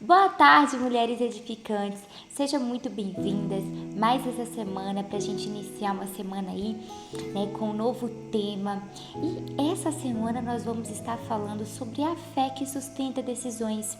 Boa tarde, mulheres edificantes. Sejam muito bem-vindas mais essa semana para a gente iniciar uma semana aí, né, com um novo tema. E essa semana nós vamos estar falando sobre a fé que sustenta decisões.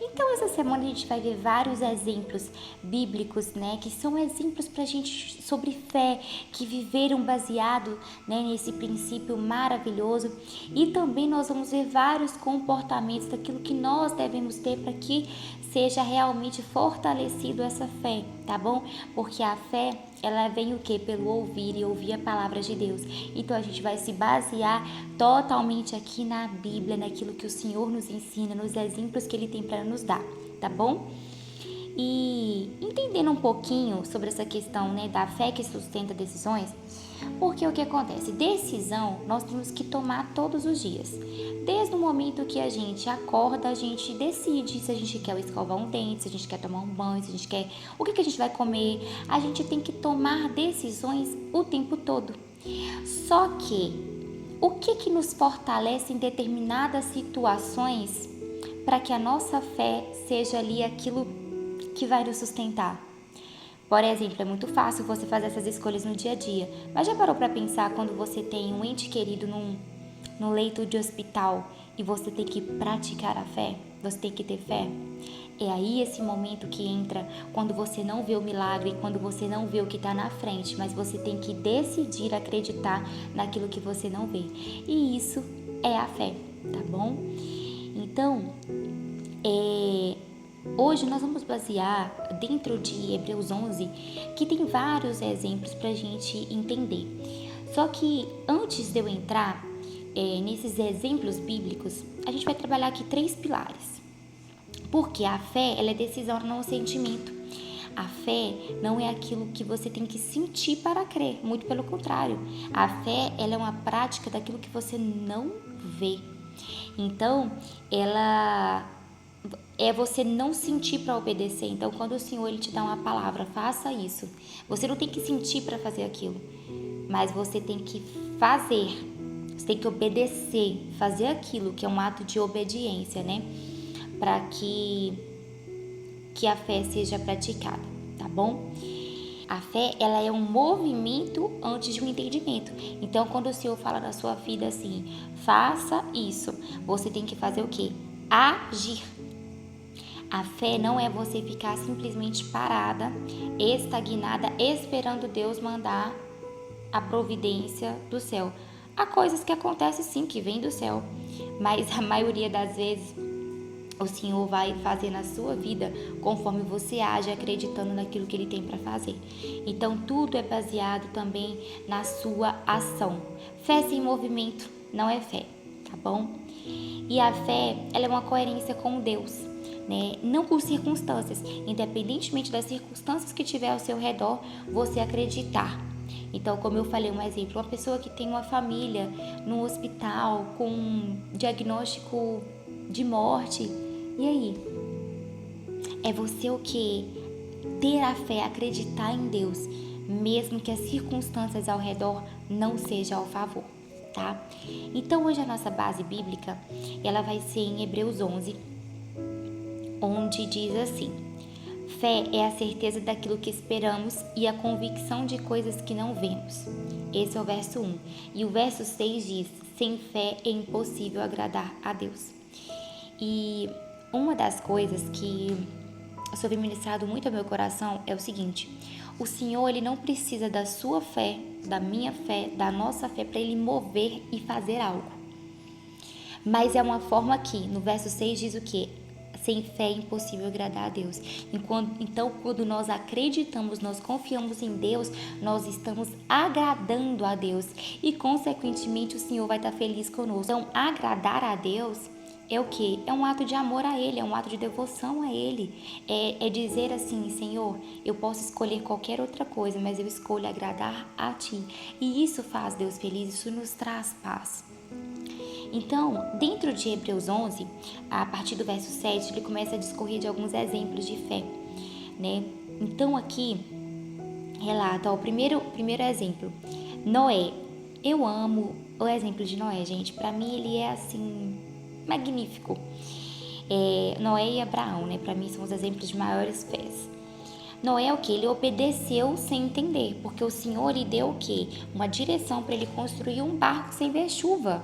Então, essa semana a gente vai ver vários exemplos bíblicos, né, que são exemplos para a gente sobre fé, que viveram baseado, né, nesse princípio maravilhoso. E também nós vamos ver vários comportamentos daquilo que nós devemos ter para que seja realmente fortalecido essa fé, tá bom? Porque a fé, ela vem o quê? Pelo ouvir e ouvir a palavra de Deus. Então a gente vai se basear totalmente aqui na Bíblia, naquilo que o Senhor nos ensina, nos exemplos que Ele tem para nos dar, tá bom? E entendendo um pouquinho sobre essa questão, né, da fé que sustenta decisões, porque o que acontece? Decisão nós temos que tomar todos os dias. Desde o momento que a gente acorda, a gente decide se a gente quer escovar um dente, se a gente quer tomar um banho, se a gente quer o que a gente vai comer. A gente tem que tomar decisões o tempo todo. Só que o que nos fortalece em determinadas situações para que a nossa fé seja ali aquilo que vai nos sustentar? Por exemplo, é muito fácil você fazer essas escolhas no dia a dia, mas já parou para pensar quando você tem um ente querido no leito de hospital e você tem que praticar a fé? Você tem que ter fé? É aí esse momento que entra quando você não vê o milagre, quando você não vê o que está na frente, mas você tem que decidir acreditar naquilo que você não vê. E isso é a fé, tá bom? Então, hoje nós vamos basear dentro de Hebreus 11, que tem vários exemplos para a gente entender. Só que antes de eu entrar nesses exemplos bíblicos, a gente vai trabalhar aqui 3 pilares. Porque a fé, ela é decisão, não é um sentimento. A fé não é aquilo que você tem que sentir para crer, muito pelo contrário. A fé, ela é uma prática daquilo que você não vê. Então, ela é você não sentir para obedecer. Então, quando o Senhor ele te dá uma palavra, faça isso. Você não tem que sentir para fazer aquilo, mas você tem que fazer. Você tem que obedecer, fazer aquilo que é um ato de obediência, né? Para que a fé seja praticada, tá bom? A fé, ela é um movimento antes de um entendimento. Então, quando o Senhor fala na sua vida assim, faça isso, você tem que fazer o quê? Agir. A fé não é você ficar simplesmente parada, estagnada, esperando Deus mandar a providência do céu. Há coisas que acontecem sim, que vêm do céu, mas a maioria das vezes o Senhor vai fazer na sua vida conforme você age acreditando naquilo que Ele tem para fazer. Então tudo é baseado também na sua ação. Fé sem movimento não é fé, tá bom? E a fé, ela é uma coerência com Deus, né? Não com circunstâncias. Independentemente das circunstâncias que tiver ao seu redor, você acreditar. Então, como eu falei, um exemplo, uma pessoa que tem uma família no hospital com um diagnóstico de morte, e aí? É você o que? Ter a fé, acreditar em Deus, mesmo que as circunstâncias ao redor não sejam ao favor, tá? Então, hoje a nossa base bíblica, ela vai ser em Hebreus 11, onde diz assim: fé é a certeza daquilo que esperamos e a convicção de coisas que não vemos. Esse é o verso 1. E o verso 6 diz: sem fé é impossível agradar a Deus. E uma das coisas que o Senhor tem ministrado muito ao meu coração é o seguinte: o Senhor, ele não precisa da sua fé, da minha fé, da nossa fé para ele mover e fazer algo. Mas é uma forma que, no verso 6 diz o quê? Sem fé é impossível agradar a Deus. Então, quando nós acreditamos, nós confiamos em Deus, nós estamos agradando a Deus. E, consequentemente, o Senhor vai estar feliz conosco. Então, agradar a Deus é o quê? É um ato de amor a Ele, é um ato de devoção a Ele. É dizer assim: Senhor, eu posso escolher qualquer outra coisa, mas eu escolho agradar a Ti. E isso faz Deus feliz, isso nos traz paz. Então, dentro de Hebreus 11, a partir do verso 7, ele começa a discorrer de alguns exemplos de fé, né? Então, aqui, relata, o primeiro exemplo, Noé. Eu amo o exemplo de Noé, gente. Para mim, ele é, assim, magnífico. Noé e Abraão, né? Para mim são os exemplos de maiores fés. Noé o que? Ele obedeceu sem entender, porque o Senhor lhe deu o quê? Uma direção para ele construir um barco sem ver chuva.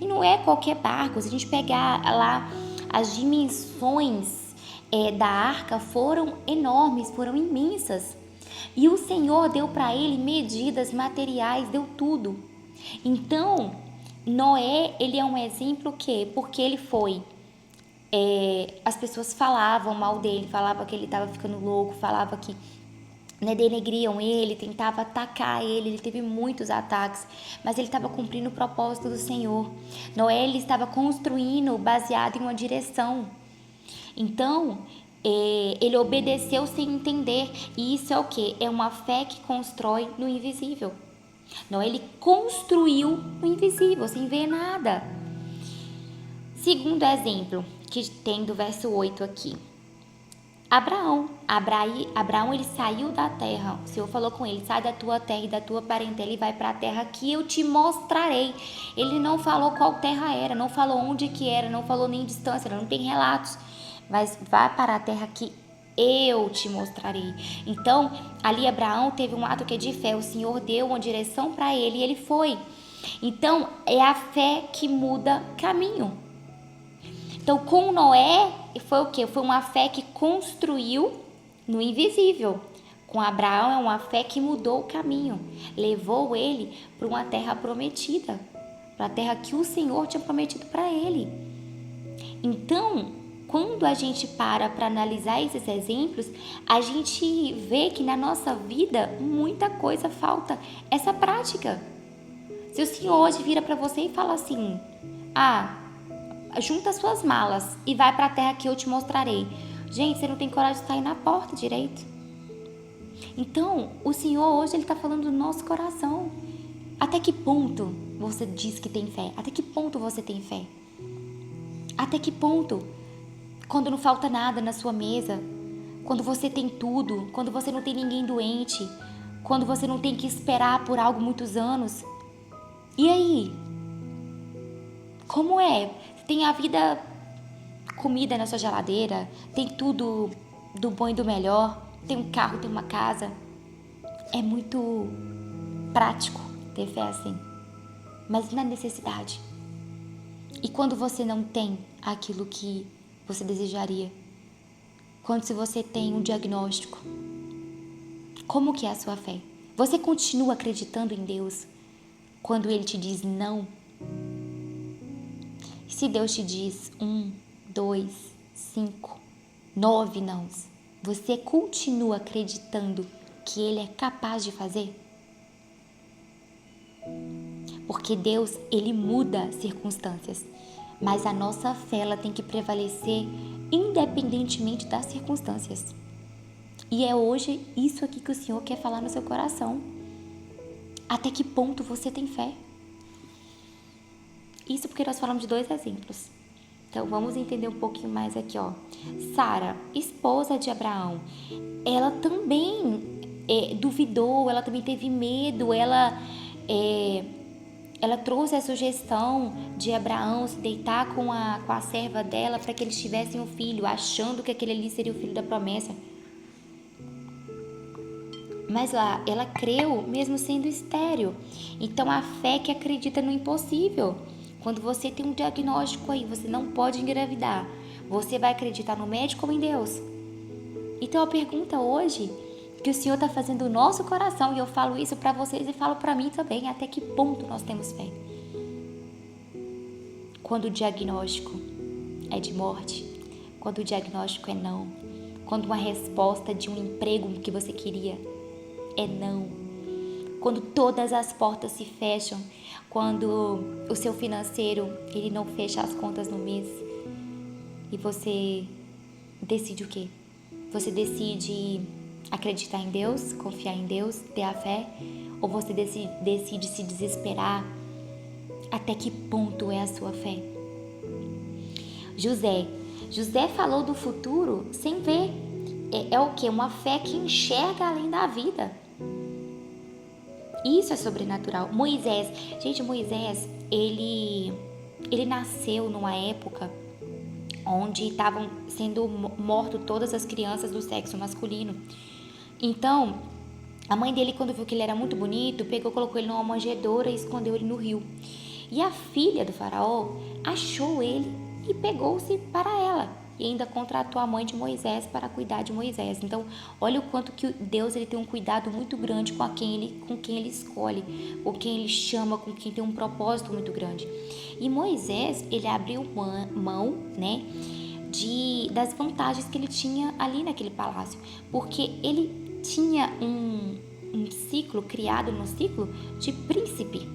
E não é qualquer barco. Se a gente pegar lá as dimensões da arca, foram enormes, foram imensas. E o Senhor deu para ele medidas, materiais, deu tudo. Então, Noé, ele é um exemplo que, porque ele foi, as pessoas falavam mal dele, falavam que ele estava ficando louco, falavam que, né, denegriam ele, tentavam atacar ele teve muitos ataques, mas ele estava cumprindo o propósito do Senhor. Noé, ele estava construindo baseado em uma direção. Então, ele obedeceu sem entender, e isso é o que? É uma fé que constrói no invisível. Noé, ele construiu no invisível, sem ver nada. Segundo exemplo, que tem do verso 8 aqui. Abraão, ele saiu da terra. O Senhor falou com ele: sai da tua terra e da tua parentela e vai para a terra que eu te mostrarei. Ele não falou qual terra era, não falou onde que era, não falou nem distância, não tem relatos. Mas vá para a terra que eu te mostrarei. Então, ali Abraão teve um ato que é de fé. O Senhor deu uma direção para ele e ele foi. Então, é a fé que muda caminho. Então, com Noé, foi o quê? Foi uma fé que construiu no invisível. Com Abraão, é uma fé que mudou o caminho. Levou ele para uma terra prometida. Para a terra que o Senhor tinha prometido para ele. Então, quando a gente para analisar esses exemplos, a gente vê que na nossa vida muita coisa falta essa prática. Se o Senhor hoje vira para você e fala assim: junta suas malas e vai para a terra que eu te mostrarei. Gente, você não tem coragem de sair na porta direito. Então, o Senhor hoje, ele está falando do nosso coração. Até que ponto você diz que tem fé? Até que ponto você tem fé? Até que ponto? Quando não falta nada na sua mesa, quando você tem tudo, quando você não tem ninguém doente, quando você não tem que esperar por algo muitos anos. E aí? Como é? Tem a vida, comida na sua geladeira, tem tudo do bom e do melhor, tem um carro, tem uma casa. É muito prático ter fé assim, mas na necessidade. E quando você não tem aquilo que você desejaria, quando se você tem um diagnóstico, como que é a sua fé? Você continua acreditando em Deus quando Ele te diz não? Se Deus te diz 1, 2, 5, 9 nãos, você continua acreditando que Ele é capaz de fazer? Porque Deus, Ele muda circunstâncias, mas a nossa fé, ela tem que prevalecer independentemente das circunstâncias. E é hoje isso aqui que o Senhor quer falar no seu coração. Até que ponto você tem fé? Isso porque nós falamos de 2 exemplos. Então, vamos entender um pouquinho mais aqui, ó. Sara, esposa de Abraão, ela também duvidou, ela também teve medo, ela trouxe a sugestão de Abraão se deitar com a serva dela para que eles tivessem um filho, achando que aquele ali seria o filho da promessa. Mas lá, ela creu mesmo sendo estéril. Então, a fé que acredita no impossível. Quando você tem um diagnóstico aí, você não pode engravidar, você vai acreditar no médico ou em Deus? Então, a pergunta hoje que o Senhor está fazendo no nosso coração, e eu falo isso para vocês e falo para mim também, até que ponto nós temos fé? Quando o diagnóstico é de morte, quando o diagnóstico é não, quando uma resposta de um emprego que você queria é não, quando todas as portas se fecham, quando o seu financeiro ele não fecha as contas no mês e você decide o quê? Você decide acreditar em Deus, confiar em Deus, ter a fé, ou você decide se desesperar? Até que ponto é a sua fé? José falou do futuro sem ver. É o quê? Uma fé que enxerga além da vida. Isso é sobrenatural. Moisés, ele nasceu numa época onde estavam sendo mortas todas as crianças do sexo masculino. Então, a mãe dele, quando viu que ele era muito bonito, pegou, colocou ele numa manjedoura e escondeu ele no rio. E a filha do faraó achou ele e pegou-se para ela. E ainda contratou a mãe de Moisés para cuidar de Moisés. Então, olha o quanto que Deus ele tem um cuidado muito grande com quem ele escolhe, com quem ele chama, com quem tem um propósito muito grande. E Moisés, ele abriu mão, né, das vantagens que ele tinha ali naquele palácio, porque ele tinha um ciclo, criado num ciclo de príncipe.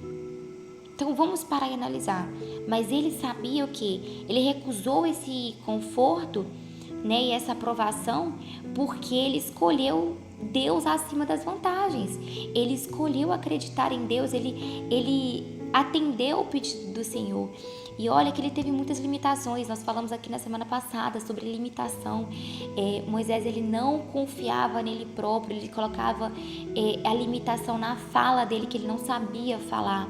Então vamos parar e analisar. Mas ele sabia o quê? Ele recusou esse conforto, né, e essa aprovação porque ele escolheu Deus acima das vantagens. Ele escolheu acreditar em Deus, ele atendeu o pedido do Senhor. E olha que ele teve muitas limitações. Nós falamos aqui na semana passada sobre limitação. Moisés, ele não confiava nele próprio, ele colocava a limitação na fala dele, que ele não sabia falar.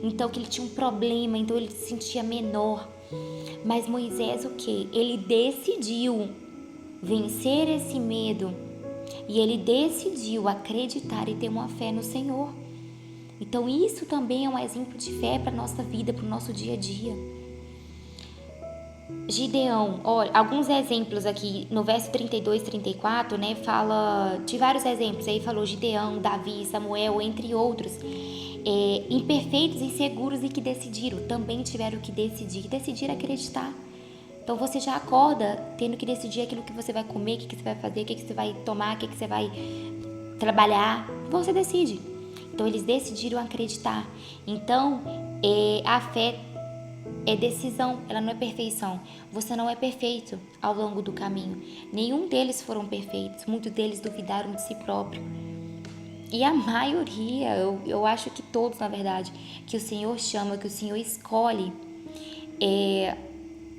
Então, que ele tinha um problema, então ele se sentia menor. Mas Moisés, o quê? Ele decidiu vencer esse medo. E ele decidiu acreditar e ter uma fé no Senhor. Então, isso também é um exemplo de fé para a nossa vida, para o nosso dia a dia. Gideão, olha, alguns exemplos aqui no verso 32, 34, né? Fala de vários exemplos. Aí falou Gideão, Davi, Samuel, entre outros. Imperfeitos, inseguros e que decidiram, também tiveram que decidir acreditar. Então você já acorda tendo que decidir aquilo que você vai comer, o que você vai fazer, o que você vai tomar, o que você vai trabalhar, você decide. Então eles decidiram acreditar. Então a fé é decisão, ela não é perfeição. Você não é perfeito ao longo do caminho. Nenhum deles foram perfeitos, muitos deles duvidaram de si próprio. E a maioria, eu acho que todos, na verdade, que o Senhor chama, que o Senhor escolhe,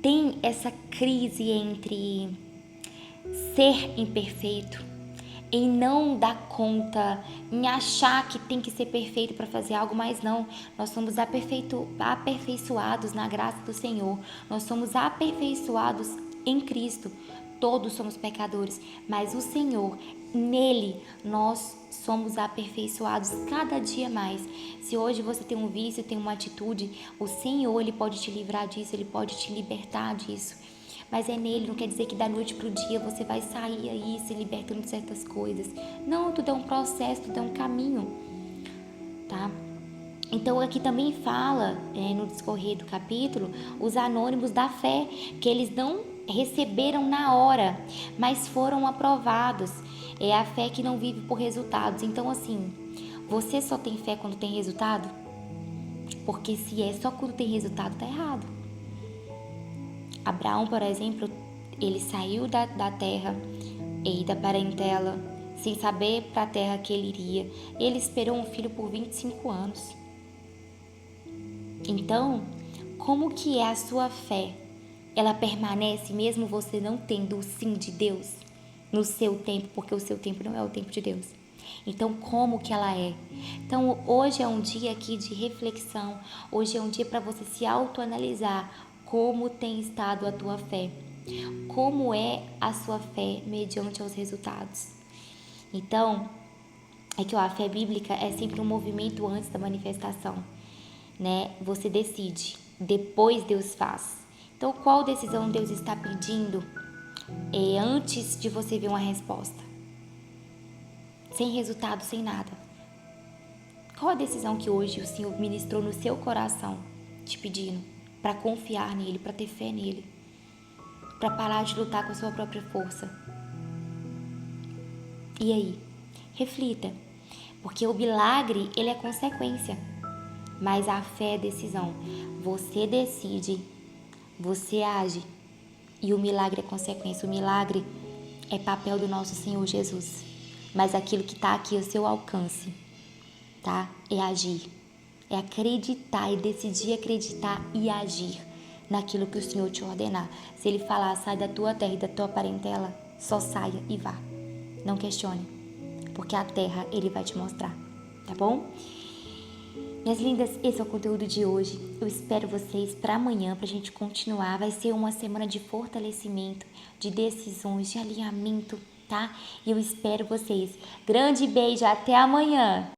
tem essa crise entre ser imperfeito, em não dar conta, em achar que tem que ser perfeito para fazer algo, mas não. Nós somos aperfeiçoados na graça do Senhor. Nós somos aperfeiçoados em Cristo. Todos somos pecadores, mas o Senhor, nele, nós somos aperfeiçoados cada dia mais. Se hoje você tem um vício, tem uma atitude, o Senhor, Ele pode te livrar disso, Ele pode te libertar disso. Mas é nele, não quer dizer que da noite para o dia você vai sair aí se libertando de certas coisas. Não, tudo é um processo, tudo é um caminho, tá? Então aqui também fala, no discorrer do capítulo, os anônimos da fé, que eles não receberam na hora, mas foram aprovados. É a fé que não vive por resultados. Então assim, você só tem fé quando tem resultado? Porque se é só quando tem resultado, tá errado. Abraão, por exemplo, ele saiu da terra e da parentela, sem saber para a terra que ele iria. Ele esperou um filho por 25 anos. Então, como que é a sua fé? Ela permanece mesmo você não tendo o sim de Deus no seu tempo, porque o seu tempo não é o tempo de Deus. Então, como que ela é? Então, hoje é um dia aqui de reflexão. Hoje é um dia para você se autoanalisar. Como tem estado a tua fé? Como é a sua fé mediante aos resultados? Então, é que a fé bíblica é sempre um movimento antes da manifestação, né? Você decide, depois Deus faz. Então, qual decisão Deus está pedindo antes de você ver uma resposta? Sem resultado, sem nada. Qual a decisão que hoje o Senhor ministrou no seu coração, te pedindo? Para confiar nele, para ter fé nele, para parar de lutar com a sua própria força. E aí? Reflita, porque o milagre, ele é consequência, mas a fé é decisão. Você decide, você age, e o milagre é consequência. O milagre é papel do nosso Senhor Jesus, mas aquilo que está aqui ao seu alcance, tá? É agir. É acreditar e decidir acreditar e agir naquilo que o Senhor te ordenar. Se Ele falar, sai da tua terra e da tua parentela, só saia e vá. Não questione, porque a terra Ele vai te mostrar, tá bom? Minhas lindas, esse é o conteúdo de hoje. Eu espero vocês para amanhã, para a gente continuar. Vai ser uma semana de fortalecimento, de decisões, de alinhamento, tá? E eu espero vocês. Grande beijo, até amanhã!